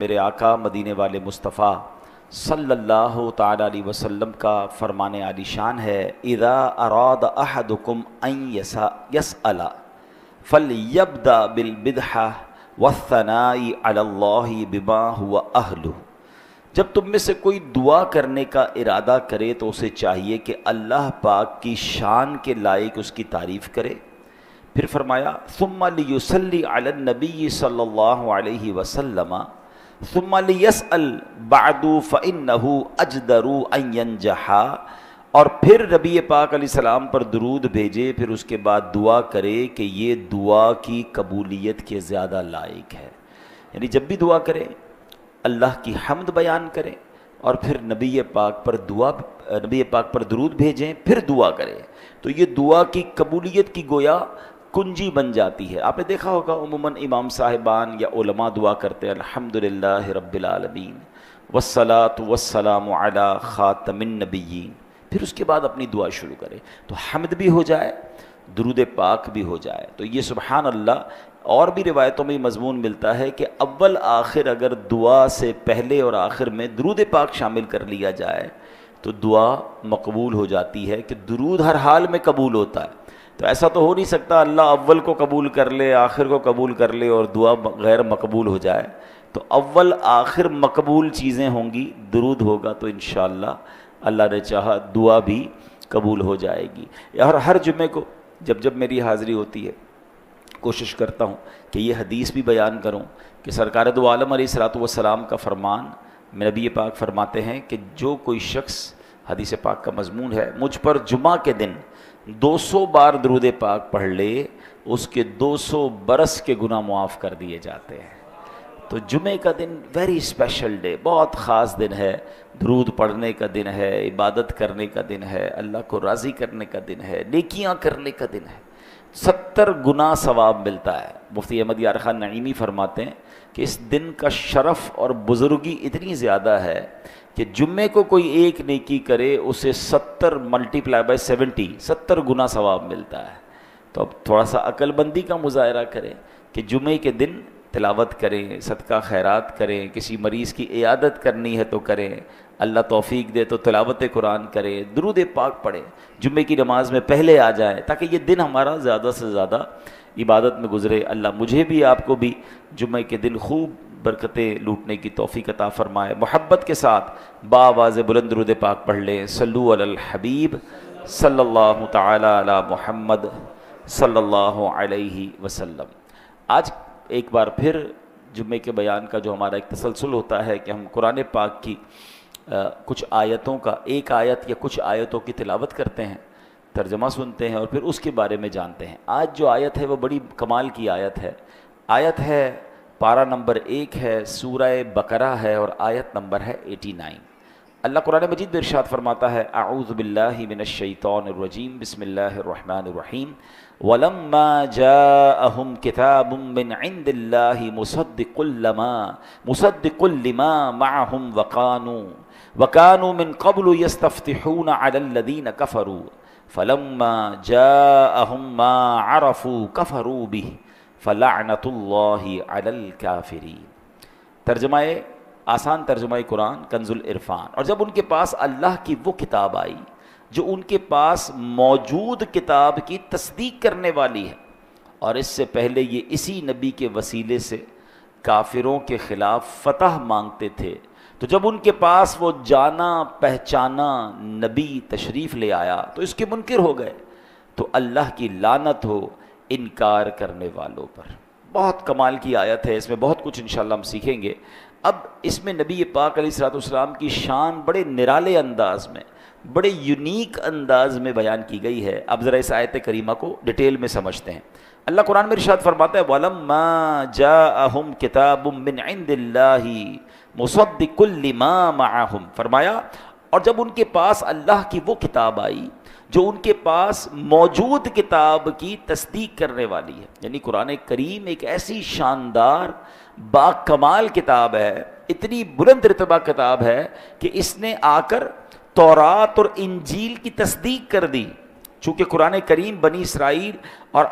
میرے آقا مدینے والے مصطفیٰ صلی اللہ تعالی علیہ وسلم کا فرمان عالی شان ہے، اذا اراد احدکم ان یسأل فلیبدأ بالبدحہ والثناء علی اللہ بما هو اہلہ۔ جب تم میں سے کوئی دعا کرنے کا ارادہ کرے تو اسے چاہیے کہ اللہ پاک کی شان کے لائق اس کی تعریف کرے۔ پھر فرمایا ثم لیصلی علی النبی صلی اللہ علیہ وسلم ثم لیسأل بعد فإنه اجدر ان ينجح، اور پھر نبی پاک علیہ السلام پر درود بھیجے، پھر اس کے بعد دعا کرے کہ یہ دعا کی قبولیت کے زیادہ لائق ہے۔ یعنی جب بھی دعا کرے اللہ کی حمد بیان کریں اور پھر نبی پاک پر درود بھیجیں، پھر دعا کریں، تو یہ دعا کی قبولیت کی گویا کنجی بن جاتی ہے۔ آپ نے دیکھا ہوگا عموماً امام صاحبان یا علماء دعا کرتے ہیں الحمدللہ رب العالمین والصلاة والسلام علی خاتم النبیین، پھر اس کے بعد اپنی دعا شروع کرے تو حمد بھی ہو جائے، درود پاک بھی ہو جائے۔ تو یہ سبحان اللہ، اور بھی روایتوں میں مضمون ملتا ہے کہ اول آخر اگر دعا سے پہلے اور آخر میں درود پاک شامل کر لیا جائے تو دعا مقبول ہو جاتی ہے، کہ درود ہر حال میں قبول ہوتا ہے۔ تو ایسا تو ہو نہیں سکتا اللہ اول کو قبول کر لے آخر کو قبول کر لے اور دعا غیر مقبول ہو جائے۔ تو اول آخر مقبول چیزیں ہوں گی، درود ہوگا تو انشاءاللہ اللہ نے چاہا دعا بھی قبول ہو جائے گی۔ اور ہر جمعے کو جب میری حاضری ہوتی ہے کوشش کرتا ہوں کہ یہ حدیث بھی بیان کروں کہ سرکار دو عالم علیہ الصلوۃ والسلام کا فرمان، نبی پاک فرماتے ہیں کہ جو کوئی شخص، حدیث پاک کا مضمون ہے، مجھ پر جمعہ کے دن 200 بار درود پاک پڑھ لے اس کے 200 برس کے گناہ معاف کر دیے جاتے ہیں۔ تو جمعے کا دن ویری اسپیشل ڈے، بہت خاص دن ہے، درود پڑھنے کا دن ہے، عبادت کرنے کا دن ہے، اللہ کو راضی کرنے کا دن ہے، نیکیاں کرنے کا دن ہے، 70 گنا ثواب ملتا ہے۔ مفتی احمد یار خان نعیمی فرماتے ہیں کہ اس دن کا شرف اور بزرگی اتنی زیادہ ہے کہ جمعے کو کوئی ایک نیکی کرے اسے 70 ملٹیپلائی بائی 70 گنا ثواب ملتا ہے۔ تو اب تھوڑا سا عقل بندی کا مظاہرہ کریں کہ جمعے کے دن تلاوت کریں، صدقہ خیرات کریں، کسی مریض کی عیادت کرنی ہے تو کریں، اللہ توفیق دے تو تلاوت قرآن کریں، درود پاک پڑھیں، جمعے کی نماز میں پہلے آ جائیں تاکہ یہ دن ہمارا زیادہ سے زیادہ عبادت میں گزرے۔ اللہ مجھے بھی آپ کو بھی جمعے کے دن خوب برکتیں لوٹنے کی توفیق عطا فرمائے۔ محبت کے ساتھ باآواز بلند درود پاک پڑھ لیں، صلو علی الحبیب صلی اللہ تعالی علی محمد صلی اللہ علیہ وسلم۔ آج ایک بار پھر جمعے کے بیان کا جو ہمارا ایک تسلسل ہوتا ہے کہ ہم قرآن پاک کی کچھ آیتوں کا، ایک آیت یا کچھ آیتوں کی تلاوت کرتے ہیں، ترجمہ سنتے ہیں اور پھر اس کے بارے میں جانتے ہیں۔ آج جو آیت ہے وہ بڑی کمال کی آیت ہے پارہ نمبر 1 ہے، سورہ بقرہ ہے اور آیت نمبر ہے 89۔ اللہ قرآن مجید میں ارشاد فرماتا ہے اعوذ باللہ من الشیطان الرجیم، بسم اللہ الرحمن الرحیم، وَلَمَّا جَاءَهُمْ كِتَابٌ مِّنْ عِنْدِ اللَّهِ مُصَدِّقٌ لِمَا مَعَهُمْ وَكَانُوا مِنْ قَبْلُ يَسْتَفْتِحُونَ عَلَى الَّذِينَ كَفَرُوا فَلَمَّا جَاءَهُمْ مَا عَرَفُوا كَفَرُوا بِهِ فَلَعْنَةُ اللَّهِ عَلَى الْكَافِرِينَ۔ ترجمہ آسان ترجمہ قرآن کنز العرفان۔ اور جب ان کے پاس اللہ کی وہ کتاب آئی جو ان کے پاس موجود کتاب کی تصدیق کرنے والی ہے، اور اس سے پہلے یہ اسی نبی کے وسیلے سے کافروں کے خلاف فتح مانگتے تھے، تو جب ان کے پاس وہ جانا پہچانا نبی تشریف لے آیا تو اس کے منکر ہو گئے۔ تو اللہ کی لعنت ہو انکار کرنے والوں پر۔ بہت کمال کی آیت ہے، اس میں بہت کچھ انشاءاللہ ہم سیکھیں گے۔ اب اس میں نبی پاک علیہ الصلوۃ والسلام کی شان بڑے نرالے انداز میں، بڑے یونیک انداز میں بیان کی گئی ہے۔ اب ذرا اس آیت کریمہ کو ڈیٹیل میں سمجھتے ہیں۔ اللہ قرآن میں ارشاد فرماتا ہے وَلَمَّا جَاءَهُمْ كِتَابٌ مِّنْ عِنْدِ اللَّهِ مُصَدِّقٌ لِمَا مَعَهُمْ، فرمایا اور جب ان کے پاس اللہ کی وہ کتاب آئی جو ان کے پاس موجود کتاب کی تصدیق کرنے والی ہے، یعنی قرآن کریم ایک ایسی شاندار با کمال کتاب ہے، اتنی بلند رتبہ کتاب ہے کہ اس نے آ کر تورات اور انجیل کی تصدیق کر دی۔ چونکہ قرآن کریم بنی اسرائیل اور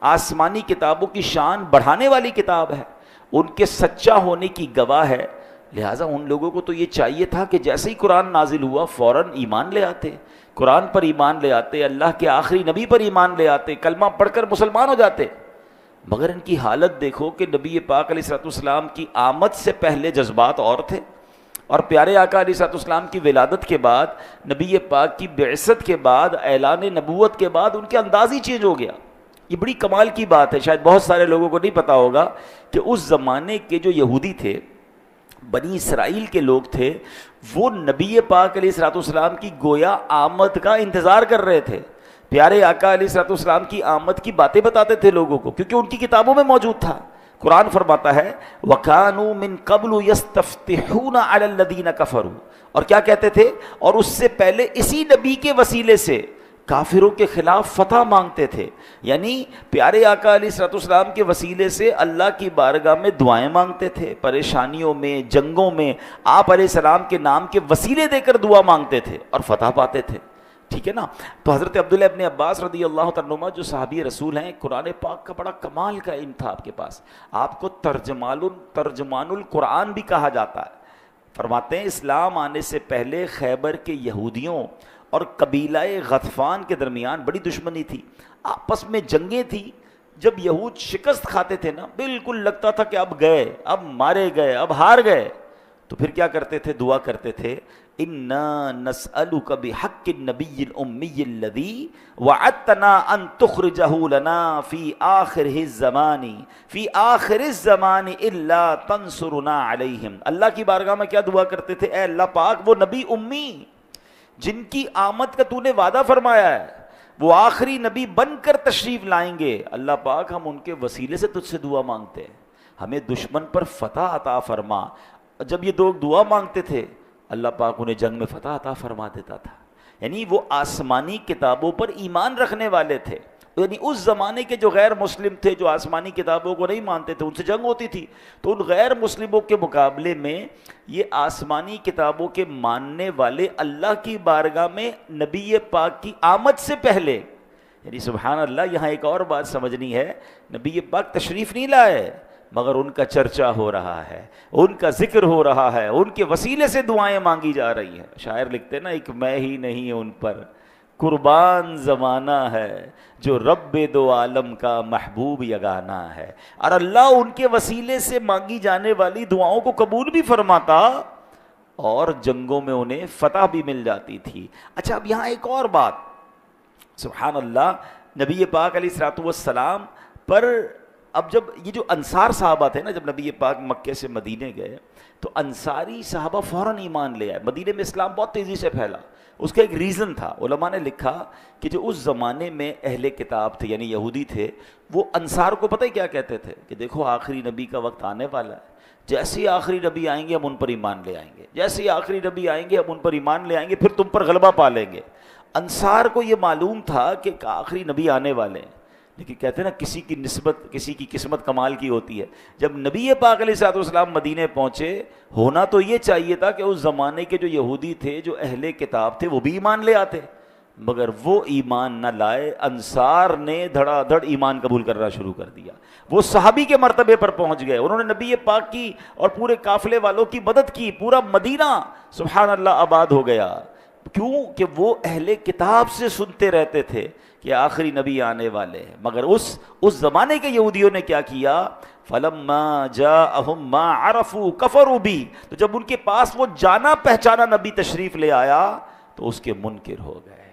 آسمانی کتابوں کی شان بڑھانے والی کتاب ہے، ان کے سچا ہونے کی گواہ ہے. لہٰذا ان لوگوں کو تو یہ چاہیے تھا کہ جیسے ہی قرآن نازل ہوا فوراً ایمان لے آتے، قرآن پر ایمان لے آتے، اللہ کے آخری نبی پر ایمان لے آتے، کلمہ پڑھ کر مسلمان ہو جاتے. مگر ان کی حالت دیکھو کہ نبی پاک علیہ الصلوۃ والسلام کی آمد سے پہلے جذبات اور تھے، اور پیارے آقا علیہ الصلوۃ والسلام کی ولادت کے بعد، نبی پاک کی بعثت کے بعد، اعلان نبوت کے بعد ان کے انداز ہی چینج ہو گیا. یہ بڑی کمال کی بات ہے، شاید بہت سارے لوگوں کو نہیں پتا ہوگا کہ اس زمانے کے جو یہودی تھے، بنی اسرائیل کے لوگ تھے، وہ نبی پاک علیہ الصلوۃ والسلام کی گویا آمد کا انتظار کر رہے تھے. پیارے آقا علیہ الصلوۃ والسلام کی آمد کی باتیں بتاتے تھے لوگوں کو، کیونکہ ان کی کتابوں میں موجود تھا. قرآن فرماتا ہے وَكَانُوا مِن قَبْلُ يَسْتَفْتِحُونَ عَلَى الَّذِينَ كَفَرُوا، اور کیا کہتے تھے؟ اور اس سے پہلے اسی نبی کے وسیلے سے کافروں کے خلاف فتح مانگتے تھے. یعنی پیارے آقا علیہ الصلوۃ والسلام کے وسیلے سے اللہ کی بارگاہ میں دعائیں مانگتے تھے، پریشانیوں میں، جنگوں میں آپ علیہ السلام کے نام کے وسیلے دے کر دعا مانگتے تھے اور فتح پاتے تھے. ٹھیک ہے نا؟ تو حضرت عبداللہ ابن عباس رضی اللہ تعالیٰ عنہما جو صحابی رسول ہیں، قرآن پاک کا بڑا کمال کا علم تھا آپ کے پاس، آپ کو ترجمان القرآن بھی کہا جاتا ہے. فرماتے ہیں اسلام آنے سے پہلے خیبر کے یہودیوں اور قبیلہ غطفان کے درمیان بڑی دشمنی تھی، آپس میں جنگیں تھی. جب یہود شکست کھاتے تھے نا، بالکل لگتا تھا کہ اب گئے، اب مارے گئے، اب ہار گئے، تو پھر کیا کرتے تھے؟ دعا کرتے تھے اِنَّا نَسْأَلُكَ بِحَقِّ النَّبِيِّ الْأُمِّيِّ الَّذِي وَعَدتَّنَا أَن تُخْرِجَهُ لَنَا فِي آخِرِ الزَّمَانِ إِلَّا تَنْصُرُنَا عَلَيْهِمْ. اللہ کی بارگاہ میں کیا دعا کرتے تھے؟ اے اللہ پاک، وہ نبی امی جن کی آمد کا تو نے وعدہ فرمایا ہے، وہ آخری نبی بن کر تشریف لائیں گے، اللہ پاک ہم ان کے وسیلے سے تجھ سے دعا مانگتے ہیں، ہمیں دشمن پر فتح عطا فرما. جب یہ لوگ دعا مانگتے تھے اللہ پاک انہیں جنگ میں فتح عطا فرما دیتا تھا. یعنی وہ آسمانی کتابوں پر ایمان رکھنے والے تھے. یعنی اس زمانے کے جو غیر مسلم تھے، جو آسمانی کتابوں کو نہیں مانتے تھے، ان سے جنگ ہوتی تھی، تو ان غیر مسلموں کے مقابلے میں یہ آسمانی کتابوں کے ماننے والے اللہ کی بارگاہ میں نبی پاک کی آمد سے پہلے، یعنی سبحان اللہ، یہاں ایک اور بات سمجھنی ہے، نبی پاک تشریف نہیں لائے مگر ان کا چرچا ہو رہا ہے، ان کا ذکر ہو رہا ہے، ان کے وسیلے سے دعائیں مانگی جا رہی ہیں. شاعر لکھتے ہیں نا، ایک میں ہی نہیں ان پر قربان زمانہ ہے، جو رب دو عالم کا محبوب یگانہ ہے. اور اللہ ان کے وسیلے سے مانگی جانے والی دعاؤں کو قبول بھی فرماتا اور جنگوں میں انہیں فتح بھی مل جاتی تھی. اچھا، اب یہاں ایک اور بات، سبحان اللہ، نبی پاک علیہ الصلوۃ والسلام پر اب جب یہ جو انصار صحابہ تھے نا، جب نبی پاک مکے سے مدینے گئے تو انصاری صحابہ فوراً ایمان لے آئے. مدینے میں اسلام بہت تیزی سے پھیلا. اس کا ایک ریزن تھا، علماء نے لکھا کہ جو اس زمانے میں اہل کتاب تھے، یعنی یہودی تھے، وہ انصار کو پتہ ہی کیا کہتے تھے کہ دیکھو آخری نبی کا وقت آنے والا ہے، جیسے ہی آخری نبی آئیں گے ہم ان پر ایمان لے آئیں گے، جیسے ہی آخری نبی آئیں گے ہم ان پر ایمان لے آئیں گے، پھر تم پر غلبہ پا لیں گے. انصار کو یہ معلوم تھا کہ آخری نبی آنے والے ہیں، لیکن کہتے ہیں نا کسی کی نسبت، کسی کی قسمت کمال کی ہوتی ہے. جب نبی پاک علیہ الصلوۃ والسلام مدینے پہنچے، ہونا تو یہ چاہیے تھا کہ اس زمانے کے جو یہودی تھے، جو اہل کتاب تھے، وہ بھی ایمان لے آتے، مگر وہ ایمان نہ لائے. انصار نے دھڑا دھڑ ایمان قبول کرنا شروع کر دیا. وہ صحابی کے مرتبے پر پہنچ گئے، انہوں نے نبی پاک کی اور پورے قافلے والوں کی مدد کی. پورا مدینہ سبحان اللہ آباد ہو گیا. کیوں؟ کہ وہ اہل کتاب سے سنتے رہتے تھے کہ آخری نبی آنے والے ہیں. مگر اس زمانے کے یہودیوں نے کیا کیا؟ فَلَمَّا جَاءَهُم مَّا عَرَفُوا كَفَرُوا بِهِ، تو جب ان کے پاس وہ جانا پہچانا نبی تشریف لے آیا تو اس کے منکر ہو گئے.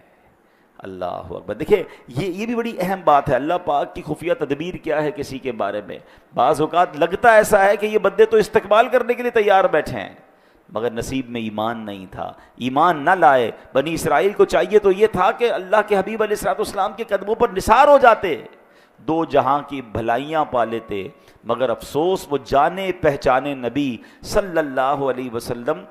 اللہ اکبر. دیکھیں یہ بھی بڑی اہم بات ہے. اللہ پاک کی خفیہ تدبیر کیا ہے کسی کے بارے میں. بعض اوقات لگتا ایسا ہے کہ یہ بندے تو استقبال کرنے کے لیے تیار بیٹھے ہیں، مگر نصیب میں ایمان نہیں تھا، ایمان نہ لائے. بنی اسرائیل کو چاہیے تو یہ تھا کہ اللہ کے حبیب علیہ الصلوۃ والسلام کے قدموں پر نثار ہو جاتے، دو جہاں کی بھلائیاں پا لیتے. مگر افسوس، وہ جانے پہچانے نبی صلی اللہ علیہ وسلم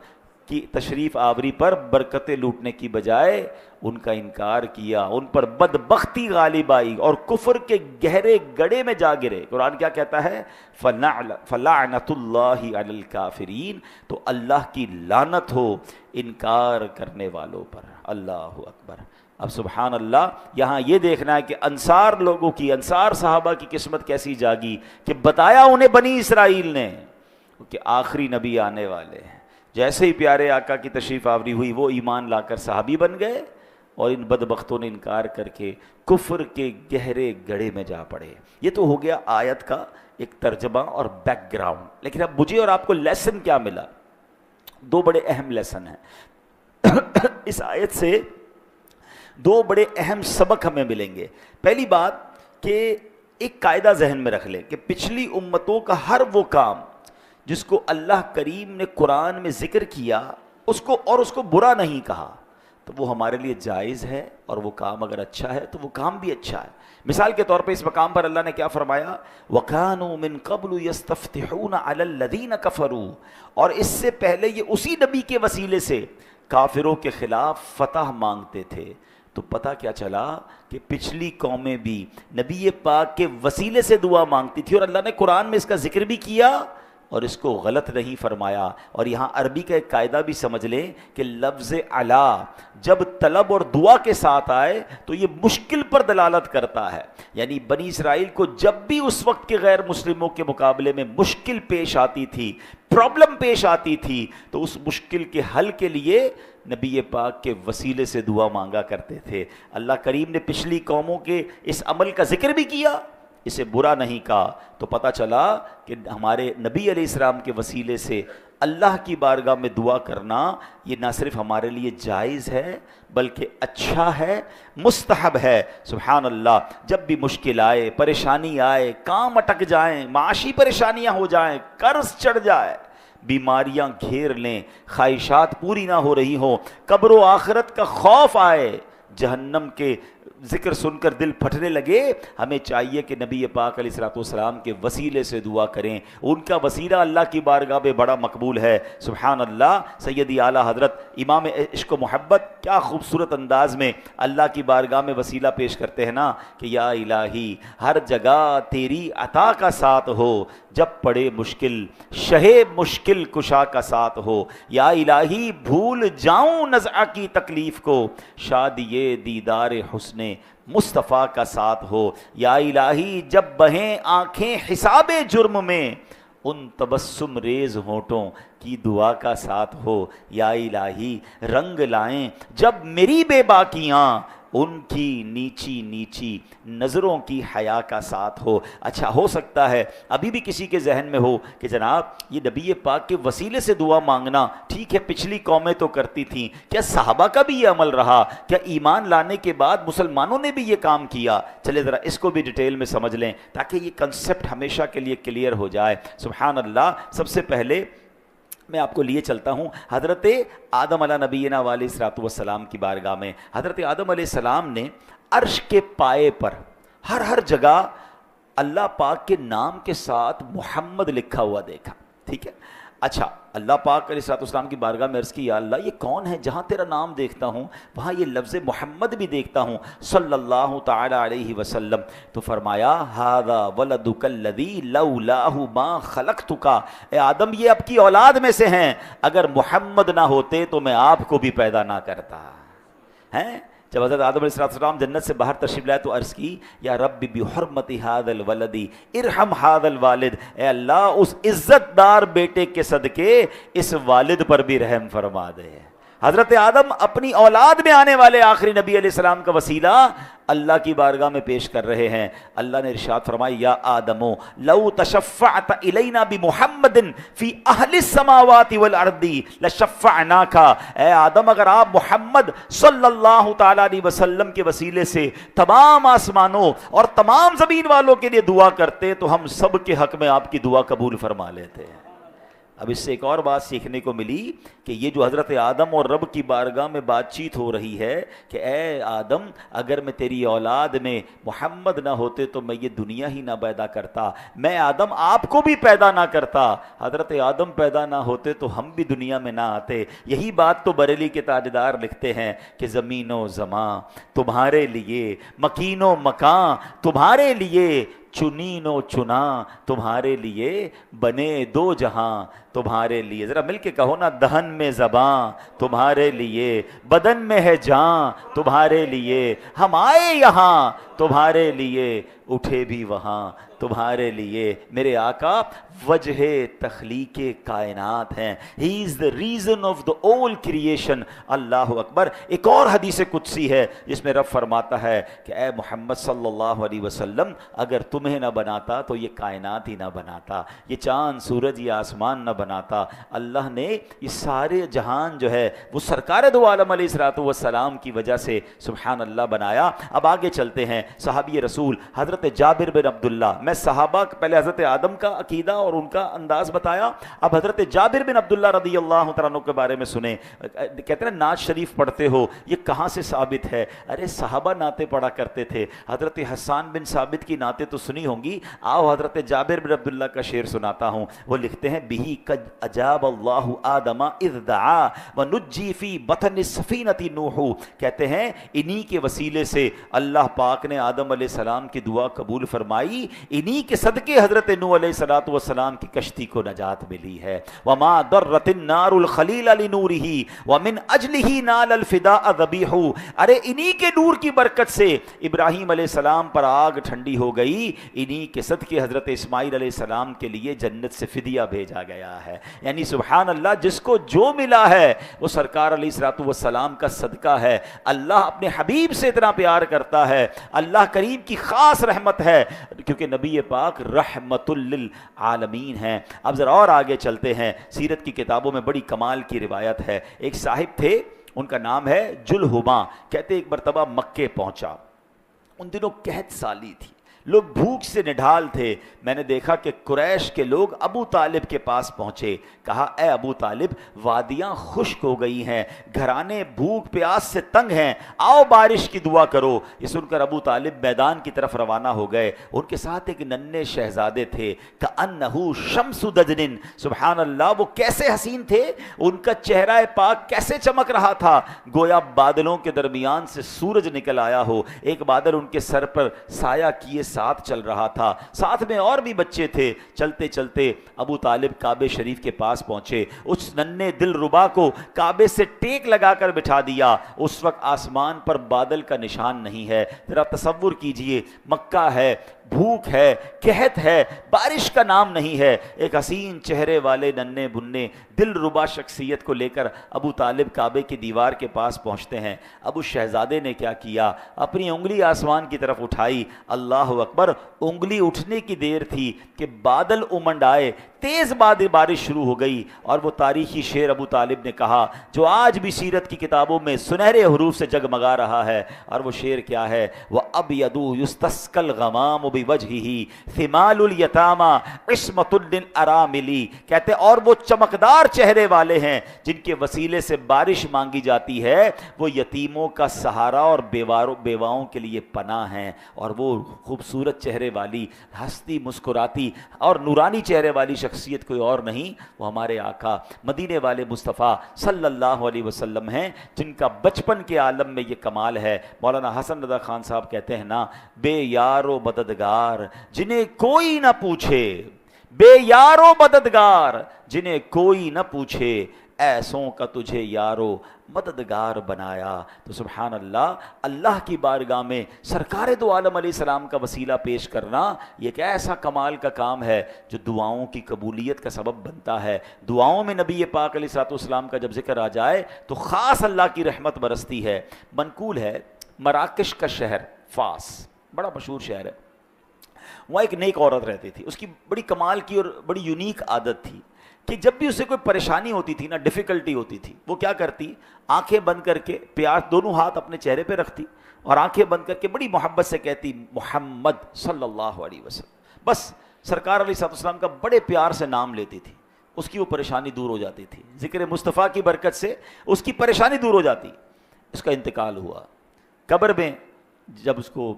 کی تشریف آوری پر برکتیں لوٹنے کی بجائے ان کا انکار کیا، ان پر بدبختی غالب آئی اور کفر کے گہرے گڑھے میں جا گرے. قرآن کیا کہتا ہے؟ فَلَعْنَةُ اللَّهِ عَلَى الْكَافِرِينَ، تو اللہ کی لعنت ہو انکار کرنے والوں پر. اللہ اکبر. اب سبحان اللہ، یہاں یہ دیکھنا ہے کہ انصار لوگوں کی، انصار صحابہ کی قسمت کیسی جاگی کہ بتایا انہیں بنی اسرائیل نے کہ آخری نبی آنے والے ہیں۔ جیسے ہی پیارے آقا کی تشریف آوری ہوئی وہ ایمان لا کر صحابی بن گئے، اور ان بدبختوں نے انکار کر کے کفر کے گہرے گڑھے میں جا پڑے۔ یہ تو ہو گیا آیت کا ایک ترجمہ اور بیک گراؤنڈ، لیکن اب مجھے اور آپ کو لیسن کیا ملا؟ دو بڑے اہم لیسن ہیں اس آیت سے، دو بڑے اہم سبق ہمیں ملیں گے۔ پہلی بات کہ ایک قاعدہ ذہن میں رکھ لیں کہ پچھلی امتوں کا ہر وہ کام جس کو اللہ کریم نے قرآن میں ذکر کیا اس کو برا نہیں کہا، تو وہ ہمارے لیے جائز ہے، اور وہ کام اگر اچھا ہے تو وہ کام بھی اچھا ہے۔ مثال کے طور پہ اس مقام پر اللہ نے کیا فرمایا؟ وَكَانُوا مِن قَبْلُ يَسْتَفْتِحُونَ عَلَى الَّذِينَ كَفَرُوا، اور اس سے پہلے یہ اسی نبی کے وسیلے سے کافروں کے خلاف فتح مانگتے تھے۔ تو پتہ کیا چلا کہ پچھلی قومیں بھی نبی پاک کے وسیلے سے دعا مانگتی تھی، اور اللہ نے قرآن میں اس کا ذکر بھی کیا اور اس کو غلط نہیں فرمایا۔ اور یہاں عربی کا ایک قاعدہ بھی سمجھ لیں کہ لفظ علا جب طلب اور دعا کے ساتھ آئے تو یہ مشکل پر دلالت کرتا ہے، یعنی بنی اسرائیل کو جب بھی اس وقت کے غیر مسلموں کے مقابلے میں مشکل پیش آتی تھی، پرابلم پیش آتی تھی، تو اس مشکل کے حل کے لیے نبی پاک کے وسیلے سے دعا مانگا کرتے تھے۔ اللہ کریم نے پچھلی قوموں کے اس عمل کا ذکر بھی کیا، اسے برا نہیں کہا، تو پتہ چلا کہ ہمارے نبی علیہ السلام کے وسیلے سے اللہ کی بارگاہ میں دعا کرنا یہ نہ صرف ہمارے لیے جائز ہے بلکہ اچھا ہے، مستحب ہے۔ سبحان اللہ، جب بھی مشکل آئے، پریشانی آئے، کام اٹک جائیں، معاشی پریشانیاں ہو جائیں، قرض چڑھ جائے، بیماریاں گھیر لیں، خواہشات پوری نہ ہو رہی ہوں، قبر و آخرت کا خوف آئے، جہنم کے ذکر سن کر دل پھٹنے لگے، ہمیں چاہیے کہ نبی پاک علیہ الصلوۃ والسلام کے وسیلے سے دعا کریں۔ ان کا وسیلہ اللہ کی بارگاہ میں بڑا مقبول ہے۔ سبحان اللہ، سیدی اعلیٰ حضرت امام عشق و محبت کیا خوبصورت انداز میں اللہ کی بارگاہ میں وسیلہ پیش کرتے ہیں نا کہ یا الہی ہر جگہ تیری عطا کا ساتھ ہو، جب پڑے مشکل شہ مشکل کشا کا ساتھ ہو، یا الہی بھول جاؤں نزع کی تکلیف کو، شادی دیدار حسن مصطفیٰ کا ساتھ ہو، یا الہی جب بہیں آنکھیں حساب جرم میں، ان تبسم ریز ہونٹوں کی دعا کا ساتھ ہو، یا الہی رنگ لائیں جب میری بے باکیاں، ان کی نیچی نیچی نظروں کی حیا کا ساتھ ہو۔ اچھا، ہو سکتا ہے ابھی بھی کسی کے ذہن میں ہو کہ جناب یہ نبی پاک کے وسیلے سے دعا مانگنا ٹھیک ہے، پچھلی قومیں تو کرتی تھیں، کیا صحابہ کا بھی یہ عمل رہا؟ کیا ایمان لانے کے بعد مسلمانوں نے بھی یہ کام کیا؟ چلے ذرا اس کو بھی ڈیٹیل میں سمجھ لیں تاکہ یہ کنسپٹ ہمیشہ کے لیے کلیئر ہو جائے۔ سبحان اللہ، سب سے پہلے میں آپ کو لیے چلتا ہوں حضرت آدم علیہ نبینا علیہ الصلوۃ والسلام کی بارگاہ میں۔ حضرت آدم علیہ السلام نے عرش کے پائے پر ہر جگہ اللہ پاک کے نام کے ساتھ محمد لکھا ہوا دیکھا، ٹھیک ہے؟ اچھا، اللہ پاک علیہ الصلوۃ والسلام کی بارگاہ میں عرض کی یا اللہ یہ کون ہے؟ جہاں تیرا نام دیکھتا ہوں وہاں یہ لفظ محمد بھی دیکھتا ہوں صلی اللہ تعالی علیہ وسلم۔ تو فرمایا ھذا ولدک الذی لولاہ ما خلقتک، اے آدم یہ آپ کی اولاد میں سے ہیں، اگر محمد نہ ہوتے تو میں آپ کو بھی پیدا نہ کرتا۔ ہیں جب حضرت آدم علیہ السلام جنت سے باہر تشریف لائے تو عرض کی یا رب بحرمت ھذا الولد ارحم ھذا الوالد، اے اللہ اس عزت دار بیٹے کے صدقے اس والد پر بھی رحم فرما دے۔ حضرت آدم اپنی اولاد میں آنے والے آخری نبی علیہ السلام کا وسیلہ اللہ کی بارگاہ میں پیش کر رہے ہیں۔ اللہ نے ارشاد فرمایا یا آدم لو تشفعت الینا بمحمد فی اہل السماوات والارض لشفعناک، اے آدم اگر آپ محمد صلی اللہ تعالی علیہ وسلم کے وسیلے سے تمام آسمانوں اور تمام زمین والوں کے لیے دعا کرتے تو ہم سب کے حق میں آپ کی دعا قبول فرما لیتے ہیں۔ اب اس سے ایک اور بات سیکھنے کو ملی کہ یہ جو حضرت آدم اور رب کی بارگاہ میں بات چیت ہو رہی ہے کہ اے آدم اگر میں تیری اولاد میں محمد نہ ہوتے تو میں یہ دنیا ہی نہ پیدا کرتا، میں آدم آپ کو بھی پیدا نہ کرتا، حضرت آدم پیدا نہ ہوتے تو ہم بھی دنیا میں نہ آتے۔ یہی بات تو بریلی کے تاجدار لکھتے ہیں کہ زمین و زمان تمہارے لیے، مکین و مکان تمہارے لیے، چنین و چنا تمہارے لیے بنے دو جہاں تمہارے لیے. ذرا مل کے کہو نا, دہن میں زباں تمہارے لیے, بدن میں ہے جاں تمہارے لیے, ہم آئے یہاں تمہارے لیے, اٹھے بھی وہاں تمہارے لیے. میرے آقا وجہ تخلیق کائنات ہیں. ہی از دا ریزن آف دا اول کریشن. اللہ اکبر. ایک اور حدیث قدسی ہے جس میں رب فرماتا ہے کہ اے محمد صلی اللہ علیہ وسلم, اگر تمہیں نہ بناتا تو یہ کائنات ہی نہ بناتا, یہ چاند سورج یہ آسمان نہ بناتا. اللہ نے یہ سارے جہان جو ہے وہ سرکار دو عالم علیہ الصلوۃ والسلام کی وجہ سے سبحان اللہ بنایا. اب آگے چلتے ہیں. صحابی رسول حضرت جابر بن عبداللہ, میں صحابہ پہلے حضرت آدم کا عقیدہ اور ان کا انداز بتایا, اب حضرت جابر بن عبداللہ رضی اللہ تعالیٰ عنہ کے بارے میں سنیں. کہتے ہیں نعت شریف پڑھتے ہو, یہ کہاں سے ثابت ہے؟ ارے صحابہ نعتیں پڑھا کرتے تھے. حضرت حسان بن ثابت کی نعتیں تو سنی ہوں گی, آؤ حضرت جابر بن عبداللہ کا شعر سناتا ہوں. وہ لکھتے ہیں بہی قد اجاب اللہ آدم اذ دعا ونجی فی بطن السفینۃ نوح. کہتے ہیں انہی کے وسیلے سے اللہ پاک نے آدم علیہ السلام کی دعا قبول فرمائی, انہی کے صدقے حضرت نوح علیہ الصلوۃ والسلام کی کشتی کو نجات ملی ہے. وما ضرت النار الخلیل لنورہ ومن اجلہ نال الفداء ذبیح. ارے انہی کے نور کی برکت سے ابراہیم علیہ السلام پر آگ ٹھنڈی ہو گئی, انہی کے صدقے حضرت اسماعیل علیہ السلام کے لیے جنت سے فدیہ بھیجا گیا ہے. یعنی سبحان اللہ, جس کو جو ملا ہے وہ سرکار علیہ الصلوۃ والسلام کا صدقہ ہے. اللہ اپنے حبیب سے اتنا پیار کرتا ہے, اللہ کریم کی خاص رحمت ہے کیونکہ نبی پاک رحمت للعالمین ہیں. اب ذرا اور آگے چلتے ہیں. سیرت کی کتابوں میں بڑی کمال کی روایت ہے. ایک صاحب تھے, ان کا نام ہے جلہما. کہتے ایک مرتبہ مکے پہنچا. ان دنوں قحط سالی تھی, لوگ بھوک سے نڈھال تھے. میں نے دیکھا کہ قریش کے لوگ ابو طالب کے پاس پہنچے, کہا اے ابو طالب وادیاں خشک ہو گئی ہیں, گھرانے بھوک پیاس سے تنگ ہیں, آؤ بارش کی دعا کرو. یہ سن کر ابو طالب میدان کی طرف روانہ ہو گئے. ان کے ساتھ ایک ننھے شہزادے تھے, کأنہ شمس دجن. سبحان اللہ, وہ کیسے حسین تھے, ان کا چہرہ پاک کیسے چمک رہا تھا, گویا بادلوں کے درمیان سے سورج نکل آیا ہو. ایک بادل ان کے سر پر سایہ کیے ساتھ چل رہا تھا, ساتھ میں اور بھی بچے تھے. چلتے چلتے ابو طالب کعبے شریف کے پاس پہنچے. اس ننھے دل ربا کو کعبے سے ٹیک لگا کر بٹھا دیا. اس وقت آسمان پر بادل کا نشان نہیں ہے. ذرا تصور کیجئے, مکہ ہے, بھوک ہے, قحط ہے, بارش کا نام نہیں ہے. ایک حسین چہرے والے ننھے بننے دل ربا شخصیت کو لے کر ابو طالب کعبے کی دیوار کے پاس پہنچتے ہیں. ابو شہزادے نے کیا کیا, اپنی انگلی آسمان کی طرف اٹھائی. اللہ اکبر, انگلی اٹھنے کی دیر تھی کہ بادل امنڈ آئے, تیز بارش شروع ہو گئی. اور وہ تاریخی شعر ابو طالب نے کہا جو آج بھی سیرت کی کتابوں میں سنہرے حروف سے جگمگا رہا ہے. اور وہ شعر کیا ہے, وَأَبْيَضُ يُسْتَسْقَى الْغَمَامُ بِوَجْهِهِ ثِمَالُ الْيَتَامَى عِصْمَةٌ لِلْأَرَامِلِ. کہتے اور وہ چمکدار چہرے والے ہیں جن کے وسیلے سے بارش مانگی جاتی ہے, وہ یتیموں کا سہارا اور بیواؤں کے لیے پناہ ہیں. اور وہ خوبصورت چہرے والی, ہنستی مسکراتی اور نورانی چہرے والی شخصیت کوئی اور نہیں, وہ ہمارے آقا مدینے والے مصطفیٰ صلی اللہ علیہ وسلم ہیں, جن کا بچپن کے عالم میں یہ کمال ہے. مولانا حسن رضا خان صاحب کہتے ہیں نا, بے یار و مددگار جنہیں کوئی نہ پوچھے, بے یار و مددگار جنہیں کوئی نہ پوچھے, ایسوں کا تجھے یارو مددگار بنایا. تو سبحان اللہ, اللہ کی بارگاہ میں سرکار دو عالم علیہ السلام کا وسیلہ پیش کرنا یہ ایک ایسا کمال کا کام ہے جو دعاؤں کی قبولیت کا سبب بنتا ہے. دعاؤں میں نبی پاک علیہ الصلوۃ والسلام کا جب ذکر آ جائے تو خاص اللہ کی رحمت برستی ہے. منقول ہے مراکش کا شہر فاس, بڑا مشہور شہر ہے, وہاں ایک نیک عورت رہتی تھی. اس کی بڑی کمال کی اور بڑی یونیک عادت تھی کہ جب بھی اسے کوئی پریشانی ہوتی تھی نا, ڈیفیکلٹی ہوتی تھی, وہ کیا کرتی, آنکھیں بند کر کے پیاس دونوں ہاتھ اپنے چہرے پہ رکھتی اور آنکھیں بند کر کے بڑی محبت سے کہتی محمد صلی اللہ علیہ وسلم. بس سرکار علیہ الصلوۃ والسلام کا بڑے پیار سے نام لیتی تھی, اس کی وہ پریشانی دور ہو جاتی تھی. ذکر مصطفیٰ کی برکت سے اس کی پریشانی دور ہو جاتی. اس کا انتقال ہوا. قبر میں جب اس کو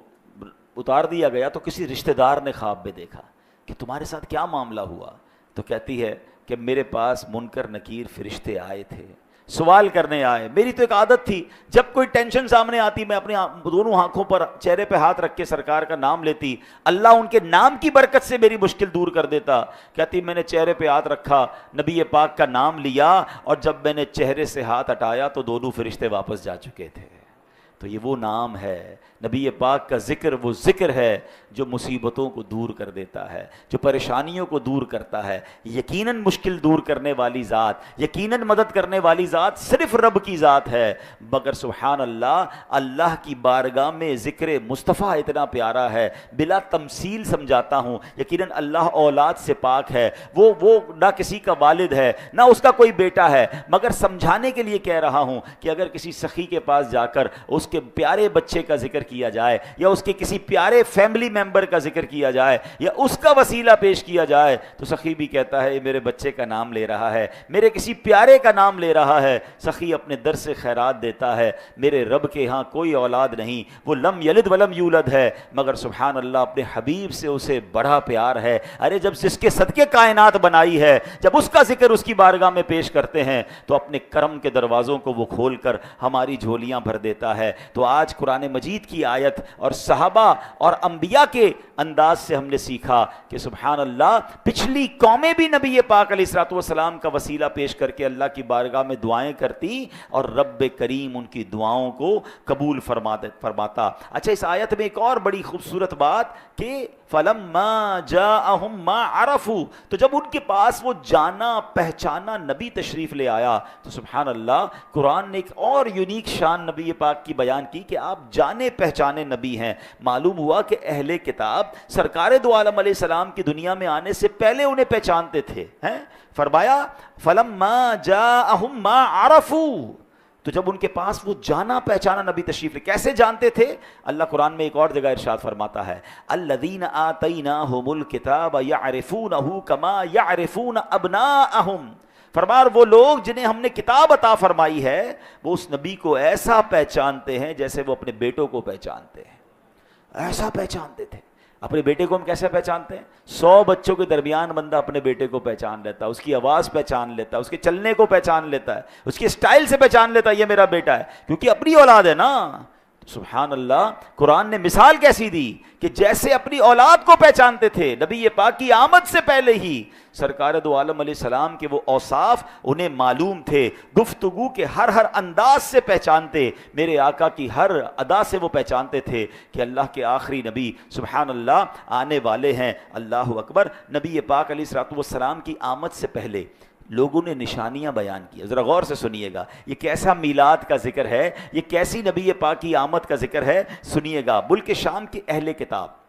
اتار دیا گیا تو کسی رشتہ دار نے خواب میں دیکھا کہ تمہارے ساتھ کیا معاملہ ہوا. تو کہتی ہے کہ میرے پاس منکر نکیر فرشتے آئے تھے, سوال کرنے آئے. میری تو ایک عادت تھی, جب کوئی ٹینشن سامنے آتی میں اپنی دونوں آنکھوں پر چہرے پہ ہاتھ رکھ کے سرکار کا نام لیتی, اللہ ان کے نام کی برکت سے میری مشکل دور کر دیتا. کہتی میں نے چہرے پہ ہاتھ رکھا, نبی پاک کا نام لیا, اور جب میں نے چہرے سے ہاتھ ہٹایا تو دونوں فرشتے واپس جا چکے تھے. تو یہ وہ نام ہے, نبی پاک کا ذکر وہ ذکر ہے جو مصیبتوں کو دور کر دیتا ہے, جو پریشانیوں کو دور کرتا ہے. یقیناً مشکل دور کرنے والی ذات, یقیناً مدد کرنے والی ذات صرف رب کی ذات ہے. مگر سبحان اللہ, اللہ کی بارگاہ میں ذکر مصطفیٰ اتنا پیارا ہے, بلا تمثیل سمجھاتا ہوں. یقیناً اللہ اولاد سے پاک ہے, وہ نہ کسی کا والد ہے نہ اس کا کوئی بیٹا ہے, مگر سمجھانے کے لیے کہہ رہا ہوں کہ اگر کسی سخی کے پاس جا کر اس کے پیارے بچے کا ذکر کیا جائے, یا اس کے کسی پیارے فیملی ممبر کا ذکر کیا جائے, یا اس کا وسیلہ پیش کیا جائے, تو سخی بھی کہتا ہے میرے بچے کا نام لے رہا ہے, میرے کسی پیارے کا نام لے رہا ہے. سخی اپنے در سے خیرات دیتا ہے. میرے رب کے ہاں کوئی اولاد نہیں, وہ لم یلد ولم یولد ہے, مگر سبحان اللہ اپنے حبیب سے اسے بڑا پیار ہے. ارے جب جس کے صدقے کائنات بنائی ہے, جب اس کا ذکر اس کی بارگاہ میں پیش کرتے ہیں تو اپنے کرم کے دروازوں کو وہ کھول کر ہماری جھولیاں بھر دیتا ہے. تو آج قرآن مجید کی آیت اور صحابہ اور انبیاء کے انداز سے ہم نے سیکھا کہ سبحان اللہ پچھلی قومیں بھی نبی پاک علیہ الصلوۃ والسلام کا وسیلہ پیش کر کے اللہ کی بارگاہ میں دعائیں کرتی, اور رب کریم ان کی دعاؤں کو قبول فرماتا. اچھا, اس آیت میں ایک اور بڑی خوبصورت بات کہ فَلَمَّا جَاءَهُمْ مَا عَرَفُوا, تو جب ان کے پاس وہ جانا پہچانا نبی تشریف لے آیا, تو سبحان اللہ قرآن نے ایک اور یونیک شان نبی پاک کی بیان کی کہ آپ جانے پہچانے نبی ہیں. معلوم ہوا کہ اہل کتاب سرکار دو عالم علیہ السلام کی دنیا میں آنے سے پہلے انہیں پہچانتے تھے. فرمایا فَلَمَّا جَاءَهُمْ مَا عَرَفُوا, تو جب ان کے پاس وہ جانا پہچانا نبی تشریف لے, کیسے جانتے تھے؟ اللہ قرآن میں ایک اور جگہ ارشاد فرماتا ہے الَّذِينَ آتَيْنَاهُمُ الْكِتَابَ يَعْرِفُونَهُ كَمَا يَعْرِفُونَ أَبْنَاءَهُمْ. فرمار وہ لوگ جنہیں ہم نے کتاب عطا فرمائی ہے, وہ اس نبی کو ایسا پہچانتے ہیں جیسے وہ اپنے بیٹوں کو پہچانتے ہیں. ایسا پہچانتے تھے. اپنے بیٹے کو ہم کیسے پہچانتے ہیں؟ 100 بچوں کے درمیان بندہ اپنے بیٹے کو پہچان لیتا ہے, اس کی آواز پہچان لیتا ہے, اس کے چلنے کو پہچان لیتا ہے, اس کے اسٹائل سے پہچان لیتا ہے یہ میرا بیٹا ہے, کیونکہ اپنی اولاد ہے نا. سبحان اللہ, قرآن نے مثال کیسی دی کہ جیسے اپنی اولاد کو پہچانتے تھے, نبی پاک کی آمد سے پہلے ہی سرکار دو عالم علیہ السلام کے وہ اوصاف انہیں معلوم تھے, گفتگو کے ہر انداز سے پہچانتے, میرے آقا کی ہر ادا سے وہ پہچانتے تھے کہ اللہ کے آخری نبی سبحان اللہ آنے والے ہیں. اللہ اکبر. نبی پاک علیہ الصلوۃ والسلام کی آمد سے پہلے لوگوں نے نشانیاں بیان کی. ذرا غور سے سنیے گا, یہ کیسا میلاد کا ذکر ہے, یہ کیسی نبی پاک کی آمد کا ذکر ہے, سنیے گا. ملک شام کے اہل کتاب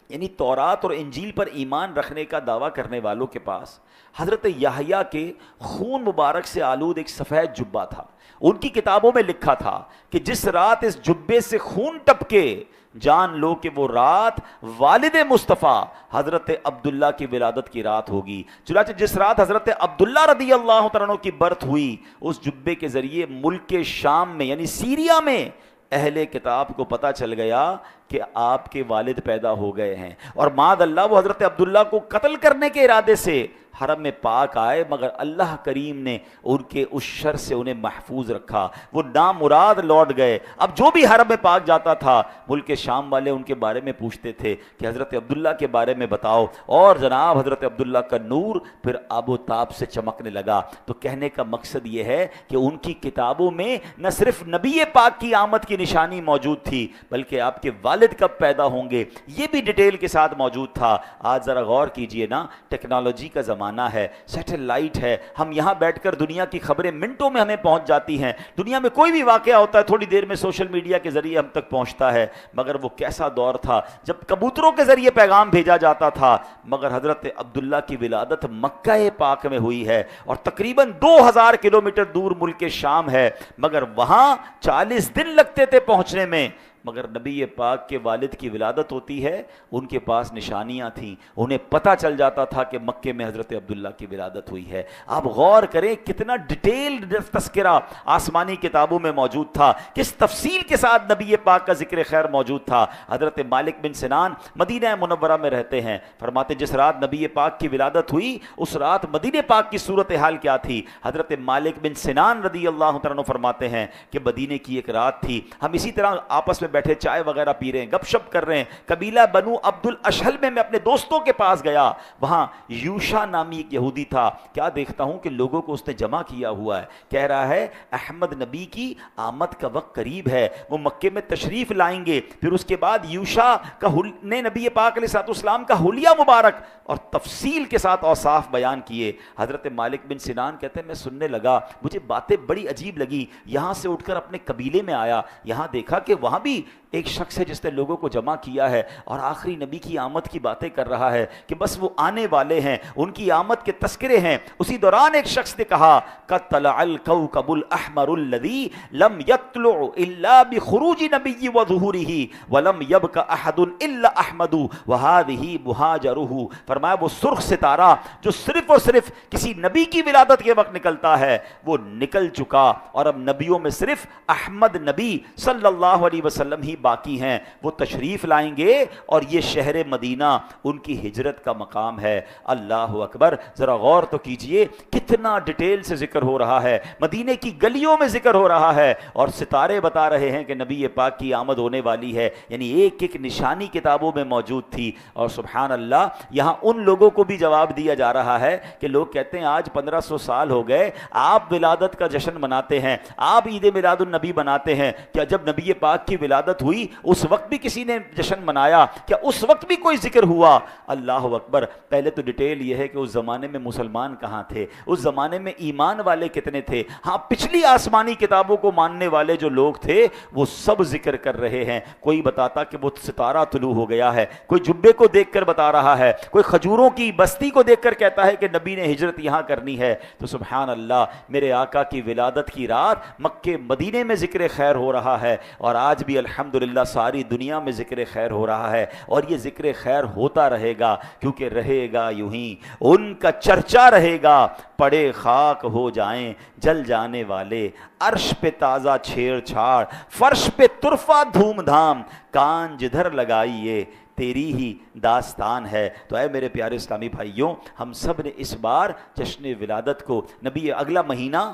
یعنی تورات اور انجیل پر ایمان رکھنے کا دعویٰ کرنے والوں کے پاس حضرت یحییٰ کے خون مبارک سے آلود ایک سفید جبہ تھا. ان کی کتابوں میں لکھا تھا کہ جس رات اس جبے سے خون ٹپکے جان لو کہ وہ رات والد مصطفیٰ حضرت عبداللہ کی ولادت کی رات ہوگی. چنانچہ جس رات حضرت عبداللہ رضی اللہ تعالیٰ عنہ کی برت ہوئی, اس جبے کے ذریعے ملک شام میں یعنی سیریا میں اہل کتاب کو پتہ چل گیا کہ آپ کے والد پیدا ہو گئے ہیں, اور معاذ اللہ وہ حضرت عبداللہ کو قتل کرنے کے ارادے سے حرم میں پاک آئے, مگر اللہ کریم نے ان کے اس شر سے انہیں محفوظ رکھا, وہ نامراد لوٹ گئے. اب جو بھی حرم میں پاک جاتا تھا ملک شام والے ان کے بارے میں پوچھتے تھے کہ حضرت عبداللہ کے بارے میں بتاؤ, اور جناب حضرت عبداللہ کا نور پھر آب و تاب سے چمکنے لگا. تو کہنے کا مقصد یہ ہے کہ ان کی کتابوں میں نہ صرف نبی پاک کی آمد کی نشانی موجود تھی, بلکہ آپ کے والد کب پیدا ہوں گے یہ بھی ڈیٹیل کے ساتھ موجود تھا. آج ذرا غور کیجئے نا, ٹیکنالوجی کا زمانہ ہے, سیٹلائٹ ہے, ہم یہاں بیٹھ کر دنیا کی خبریں منٹوں میں ہمیں پہنچ جاتی ہیں. دنیا میں کوئی بھی واقعہ ہوتا ہے تھوڑی دیر میں سوشل میڈیا کے ذریعے ہم تک پہنچتا ہے. مگر وہ کیسا دور تھا جب کبوتروں کے ذریعے پیغام بھیجا جاتا تھا. مگر حضرت عبداللہ کی ولادت مکہ پاک میں ہوئی ہے, اور تقریباً 2000 کلومیٹر دور ملک شام ہے, مگر وہاں 40 دن لگتے تھے پہنچنے میں. مگر نبی پاک کے والد کی ولادت ہوتی ہے، ان کے پاس نشانیاں تھیں، انہیں پتہ چل جاتا تھا کہ مکے میں حضرت عبداللہ کی ولادت ہوئی ہے۔ آپ غور کریں کتنا ڈیٹیلڈ تذکرہ آسمانی کتابوں میں موجود تھا، کس تفصیل کے ساتھ نبی پاک کا ذکر خیر موجود تھا۔ حضرت مالک بن سنان مدینہ منورہ میں رہتے ہیں، فرماتے جس رات نبی پاک کی ولادت ہوئی اس رات مدینہ پاک کی صورتحال کیا تھی؟ حضرت مالک بن سنان رضی اللہ تعالیٰ عنہ فرماتے ہیں کہ مدینہ کی ایک رات تھی، ہم اسی طرح آپس میں بیٹھے چائے وغیرہ پی رہے ہیں، گپ شپ کر رہے ہیں، قبیلہ بنو عبد الاشہل میں اپنے دوستوں کے پاس گیا، وہاں یوشا نامی ایک یہودی تھا، کیا دیکھتا ہوں کہ لوگوں کو اس نے جمع کیا ہوا ہے، کہہ رہا ہے احمد نبی کی آمد کا وقت قریب ہے، وہ مکے میں تشریف لائیں گے، پھر اس کے بعد یوشا کا نے نبی پاک علیہ السلام کا حلیہ مبارک اور تفصیل کے ساتھ اوصاف بیان کیے۔ حضرت مالک بن سنان کہتے ہیں میں سننے لگا، مجھے باتیں بڑی عجیب لگی، یہاں سے اٹھ کر اپنے قبیلے میں آیا، یہاں دیکھا کہ وہاں بھی ایک شخص ہے جس نے لوگوں کو جمع کیا ہے اور آخری نبی کی آمد کی باتیں کر رہا ہے کہ بس وہ آنے والے ہیں، ان کی آمد کے تذکرے ہیں۔ اسی دوران ایک شخص نے کہا قد طلع الكوكب الاحمر الذي لم يطلع الا بخروج نبي وظهوره ولم يبق احد الا احمد وهذه مهاجره، فرمایا وہ سرخ ستارہ جو صرف اور صرف کسی نبی کی ولادت کے وقت نکلتا ہے وہ نکل چکا، اور اب نبیوں میں صرف احمد نبی صلی اللہ علیہ وسلم ہی باقی ہیں، وہ تشریف لائیں گے اور یہ شہر مدینہ ان کی ہجرت کا مقام ہے۔ اللہ اکبر، ذرا غور تو کیجئے کتنا ڈیٹیل سے ذکر ہو رہا ہے، مدینے کی گلیوں میں ذکر ہو رہا ہے اور ستارے بتا رہے ہیں کہ نبی پاک کی آمد ہونے والی ہے، یعنی ایک ایک نشانی کتابوں میں موجود تھی۔ اور سبحان اللہ، یہاں ان لوگوں کو بھی جواب دیا جا رہا ہے کہ لوگ کہتے ہیں آج 1500 سال ہو گئے آپ ولادت کا جشن مناتے ہیں، آپ عید میلاد النبی مناتے ہیں، کیا جب نبی پاک کی ولادت ہوئی اس وقت بھی کسی نے جشن منایا؟ کیا اس وقت بھی کوئی ذکر ہوا؟ اللہ اکبر، پہلے تو ڈیٹیل یہ ہے کہ اس زمانے میں مسلمان کہاں تھے، اس زمانے میں ایمان والے کتنے تھے؟ ہاں، پچھلی آسمانی کتابوں کو ماننے والے جو لوگ تھے وہ سب ذکر کر رہے ہیں، کوئی بتاتا کہ وہ ستارہ طلوع ہو گیا ہے، کوئی جبے کو دیکھ کر بتا رہا ہے، کوئی کھجوروں کی بستی کو دیکھ کر کہتا ہے کہ نبی نے ہجرت یہاں کرنی ہے۔ تو سبحان اللہ، میرے آقا کی ولادت کی رات مکے مدینے میں ذکر خیر ہو رہا ہے، اور آج بھی الحمدللہ ساری دنیا میں ذکر خیر ہو رہا ہے، اور یہ ذکر خیر ہوتا رہے گا، کیونکہ رہے گا یوں ہی، ان کا چرچا رہے گا، پڑے خاک ہو جائیں جل جانے والے، عرش پہ تازہ چھیڑ چھاڑ، فرش پہ طرفہ دھوم دھام، کان جدھر لگائیے تیری ہی داستان ہے۔ تو اے میرے پیارے اسلامی بھائیوں، ہم سب نے اس بار جشن ولادت کو، اگلا مہینہ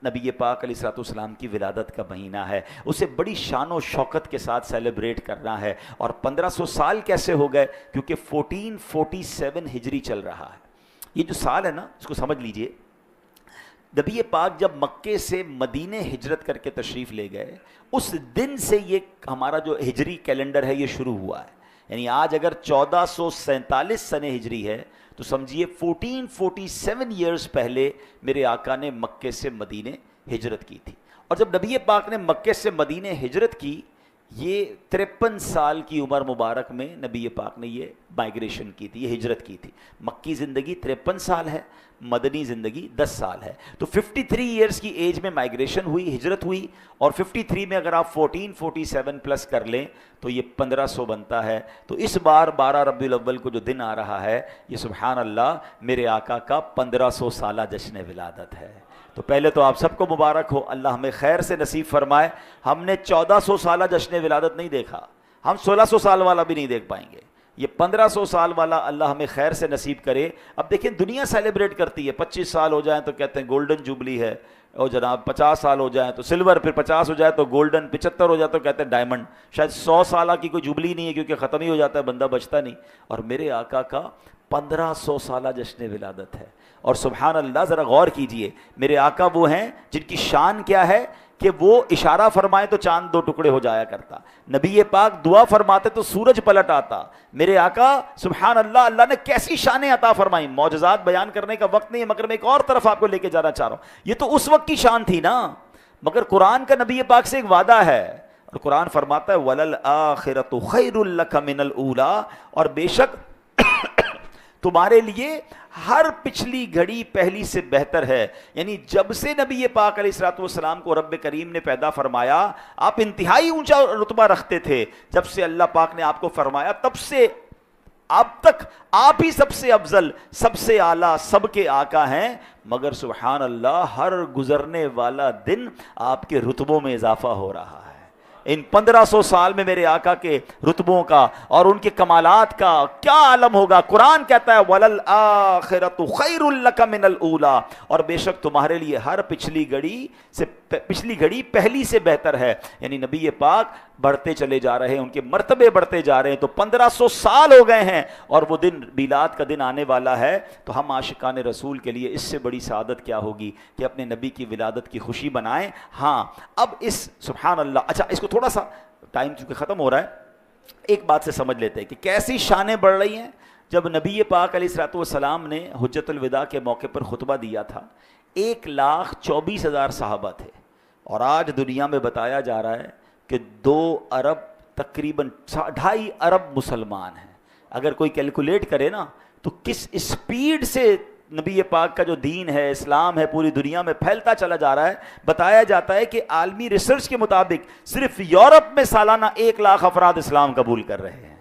نبی پاک علیہ السلام کی ولادت کا مہینہ ہے، اسے بڑی شان و شوکت کے ساتھ سیلیبریٹ کرنا ہے۔ اور 1500 سال کیسے ہو گئے؟ کیونکہ 1447 ہجری چل رہا ہے۔ یہ جو سال ہے نا، اس کو سمجھ لیجئے، نبی پاک جب مکے سے مدینے ہجرت کر کے تشریف لے گئے، اس دن سے یہ ہمارا جو ہجری کیلنڈر ہے یہ شروع ہوا ہے۔ یعنی آج اگر 1447 سنہ ہجری ہے تو سمجھیے 1447 ایئرز پہلے میرے آقا نے مکے سے مدینے ہجرت کی تھی۔ اور جب نبی پاک نے مکے سے مدینے ہجرت کی، یہ 53 سال کی عمر مبارک میں نبی پاک نے یہ مائگریشن کی تھی، یہ ہجرت کی تھی۔ مکی زندگی 53 سال ہے، مدنی زندگی 10 سال ہے، تو 53 ایئرز کی ایج میں مائگریشن ہوئی، ہجرت ہوئی، اور 53 میں اگر آپ 1447 پلس کر لیں تو یہ 1500 بنتا ہے۔ تو اس بار 12 ربیع الاول کو جو دن آ رہا ہے، یہ سبحان اللہ میرے آقا کا 1500 سالہ جشن ولادت ہے۔ تو پہلے تو آپ سب کو مبارک ہو، اللہ ہمیں خیر سے نصیب فرمائے۔ ہم نے 1400 سالہ جشن ولادت نہیں دیکھا، ہم 1600 سال والا بھی نہیں دیکھ پائیں گے، یہ 1500 سال والا اللہ ہمیں خیر سے نصیب کرے۔ اب دیکھیں دنیا سیلیبریٹ کرتی ہے، 25 سال ہو جائیں تو کہتے ہیں گولڈن جوبلی ہے، اور جناب 50 سال ہو جائیں تو سلور، پھر 50 ہو جائے تو گولڈن، 75 ہو جائے تو کہتے ہیں ڈائمنڈ۔ شاید 100 سالہ کی کوئی جوبلی نہیں ہے کیونکہ ختم ہی ہو جاتا ہے، بندہ بچتا نہیں۔ اور میرے آقا کا 1500 سالہ جشن ولادت ہے۔ اور سبحان اللہ، ذرا غور کیجئے، میرے آقا وہ ہیں جن کی شان کیا ہے کہ وہ اشارہ فرمائے تو چاند 2 ٹکڑے ہو جایا کرتا، نبی پاک دعا فرماتے تو سورج پلٹ آتا۔ میرے آقا سبحان اللہ، اللہ نے کیسی شانیں عطا فرمائیں۔ معجزات بیان کرنے کا وقت نہیں ہے، مگر میں ایک اور طرف آپ کو لے کے جانا چاہ رہا ہوں۔ یہ تو اس وقت کی شان تھی نا، مگر قرآن کا نبی پاک سے ایک وعدہ ہے، اور قرآن فرماتا ہے وَلَلْآخِرَةُ خَيْرٌ لَكَ مِنَ الْأُولَىٰ، اور بے شک تمہارے لیے ہر پچھلی گھڑی پہلی سے بہتر ہے. یعنی جب سے نبی پاک علیہ الصلوۃ والسلام کو رب کریم نے پیدا فرمایا آپ انتہائی اونچا رتبہ رکھتے تھے. جب سے اللہ پاک نے آپ کو فرمایا تب سے اب تک آپ ہی سب سے افضل، سب سے اعلیٰ، سب کے آقا ہیں. مگر سبحان اللہ ہر گزرنے والا دن آپ کے رتبوں میں اضافہ ہو رہا ہے. ان 1500 سال میں میرے آقا کے رتبوں کا اور ان کے کمالات کا کیا عالم ہوگا. قرآن کہتا ہے وَلَلْآخِرَةُ خَيْرٌ لَكَ مِنَ الْأُولَىٰ، اور بے شک تمہارے لیے ہر پچھلی گھڑی پہلی سے بہتر ہے. یعنی نبی پاک بڑھتے چلے جا رہے ہیں، ان کے مرتبے بڑھتے جا رہے ہیں. تو 1500 سال ہو گئے ہیں اور وہ دن میلاد کا دن آنے والا ہے. تو ہم عاشقان رسول کے لیے اس سے بڑی سعادت کیا ہوگی کہ اپنے نبی کی ولادت کی خوشی منائیں. ہاں اب اس سبحان اللہ، اچھا اس کو تھوڑا سا ٹائم چونکہ ختم ہو رہا ہے ایک بات سے سمجھ لیتے ہیں کہ کیسی شانیں بڑھ رہی ہیں. جب نبی پاک علیہ الصلوۃ والسلام نے حجۃ الوداع کے موقع پر خطبہ دیا تھا 1,24,000 صحابہ تھے، اور آج دنیا میں بتایا جا رہا ہے کہ 2 ارب تقریباً 2.5 ارب مسلمان ہیں. اگر کوئی کیلکولیٹ کرے نا تو کس اسپیڈ سے نبی پاک کا جو دین ہے، اسلام ہے، پوری دنیا میں پھیلتا چلا جا رہا ہے. بتایا جاتا ہے کہ عالمی ریسرچ کے مطابق صرف یورپ میں سالانہ 1 لاکھ افراد اسلام قبول کر رہے ہیں.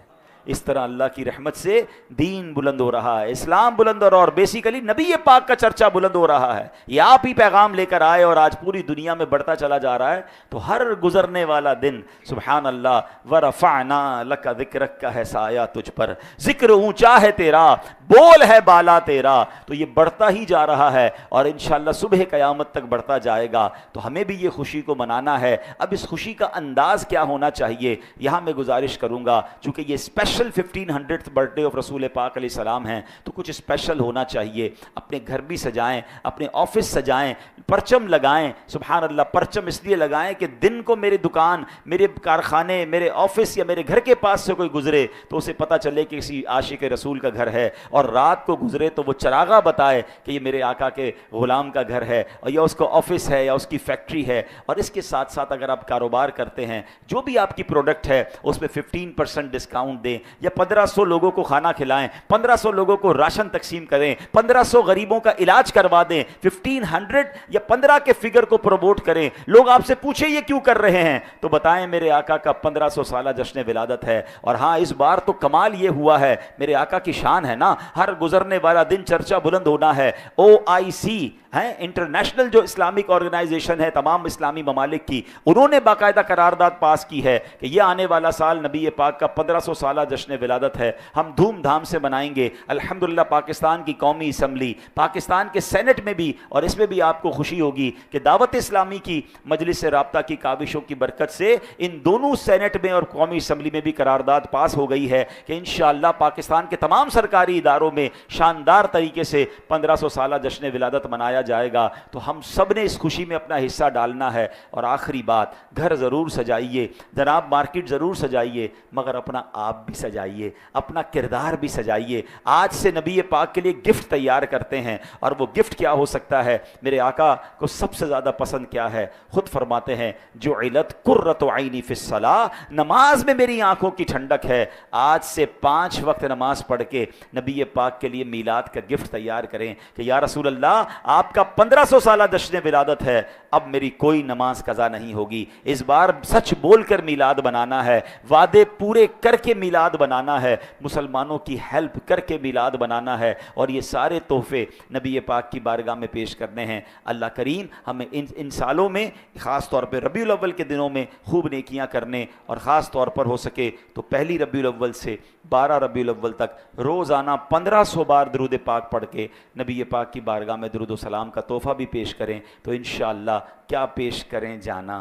اس طرح اللہ کی رحمت سے دین بلند ہو رہا ہے، اسلام بلند ہو رہا ہے، اور بیسیکلی نبی پاک کا چرچا بلند ہو رہا ہے. یہ آپ ہی پیغام لے کر آئے اور آج پوری دنیا میں بڑھتا چلا جا رہا ہے. تو ہر گزرنے والا دن سبحان اللہ وَرَفَعْنَا لَكَ ذِكْرَكَ کا ہے سایہ تجھ پر، ذکر اونچا ہے تیرا، بول ہے بالا تیرا. تو یہ بڑھتا ہی جا رہا ہے اور انشاءاللہ صبح قیامت تک بڑھتا جائے گا. تو ہمیں بھی یہ خوشی کو منانا ہے. اب اس خوشی کا انداز کیا ہونا چاہیے، یہاں میں گزارش کروں گا چونکہ یہ special 1500th birth day of رسول پاک علیہ السلام ہیں تو کچھ اسپیشل ہونا چاہیے. اپنے گھر بھی سجائیں، اپنے آفس سجائیں، پرچم لگائیں. سبحان اللہ پرچم اس لیے لگائیں کہ دن کو میری دکان، میرے کارخانے، میرے آفس یا میرے گھر کے پاس سے کوئی گزرے تو اسے پتہ چلے کہ کسی عاشق رسول کا گھر ہے، اور رات کو گزرے تو وہ چراغا بتائے کہ یہ میرے آقا کے غلام کا گھر ہے، اور یا اس کو آفس ہے یا اس کی فیکٹری ہے. اور اس کے ساتھ ساتھ اگر آپ کاروبار کرتے ہیں جو بھی آپ کی پروڈکٹ ہے اس پہ 15% ڈسکاؤنٹ دیں، یا 1500 لوگوں کو کھانا کھلائیں، 1500 لوگوں کو راشن تقسیم کریں، 1500 غریبوں کا علاج کروا دیں. 1500 یا 15 کے فگر کو پروموٹ کریں. لوگ آپ سے پوچھیں یہ کیوں کر رہے ہیں تو بتائیں میرے آقا کا 1500 سالہ جشن ولادت ہے. اور ہاں اس بار تو کمال یہ ہوا ہے، میرے آقا کی شان ہے نا، ہر گزرنے والا دن چرچا بلند ہونا ہے. OIC ہے انٹرنیشنل جو اسلامک آرگنائزیشن ہے تمام اسلامی ممالک کی، انہوں نے باقاعدہ قرارداد پاس کی ہے کہ یہ آنے والا سال نبی پاک کا 1500 سالہ جشن ولادت ہے. ہم دھوم دھام سے منائیں گے. الحمدللہ پاکستان کی قومی اسمبلی، پاکستان کے سینٹ میں بھی، اور اس میں بھی آپ کو خوشی ہوگی کہ دعوت اسلامی کی مجلس رابطہ کی کاوشوں کی برکت سے ان دونوں سینٹ میں اور قومی اسمبلی میں بھی قرارداد پاس ہو گئی ہے کہ انشاءاللہ پاکستان کے تمام سرکاری اداروں میں شاندار طریقے سے 1500 سالہ جشن ولادت منایا جائے گا. تو ہم سب نے اس خوشی میں اپنا حصہ ڈالنا ہے. اور آخری بات، گھر ضرور سجائیے جناب، مارکیٹ ضرور سجائیے، مگر اپنا آپ بھی سجائیے، اپنا کردار بھی سجائیے. آج سے نبی پاک کے لیے گفٹ تیار کرتے ہیں، اور وہ گفٹ کیا ہو سکتا ہے؟ میرے آقا کو سب سے زیادہ پسند کیا ہے؟ خود فرماتے ہیں جعلت قرۃ عینی فی الصلاۃ، نماز میں میری آنکھوں کی ٹھنڈک ہے. آج سے 5 وقت نماز پڑھ کے نبی پاک کے لیے میلاد کا گفٹ تیار کریں کہ یا رسول اللہ آپ کا 1500 سالہ جشن ولادت ہے، اب میری کوئی نماز قضا نہیں ہوگی. اس بار سچ بول کر میلاد بنانا ہے، وعدے پورے کر کے میلاد بنانا ہے، مسلمانوں کی ہیلپ کر کے میلاد بنانا ہے، اور یہ سارے تحفے نبی پاک کی بارگاہ میں پیش کرنے ہیں. اللہ کریم ہمیں ان سالوں میں خاص طور پہ ربیع الاول کے دنوں میں خوب نیکیاں کرنے، اور خاص طور پر ہو سکے تو پہلی ربیع الاول سے 12 ربیع الاول تک روزانہ 1500 بار درود پاک پڑھ کے نبی پاک کی بارگاہ میں درود و سلام کا تحفہ بھی پیش کریں. تو انشاءاللہ کیا پیش کریں جانا،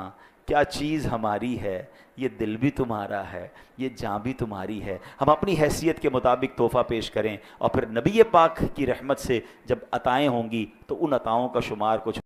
کیا چیز ہماری ہے، یہ دل بھی تمہارا ہے، یہ جان بھی تمہاری ہے. ہم اپنی حیثیت کے مطابق تحفہ پیش کریں، اور پھر نبی پاک کی رحمت سے جب عطائیں ہوں گی تو ان عطاؤں کا شمار کچھ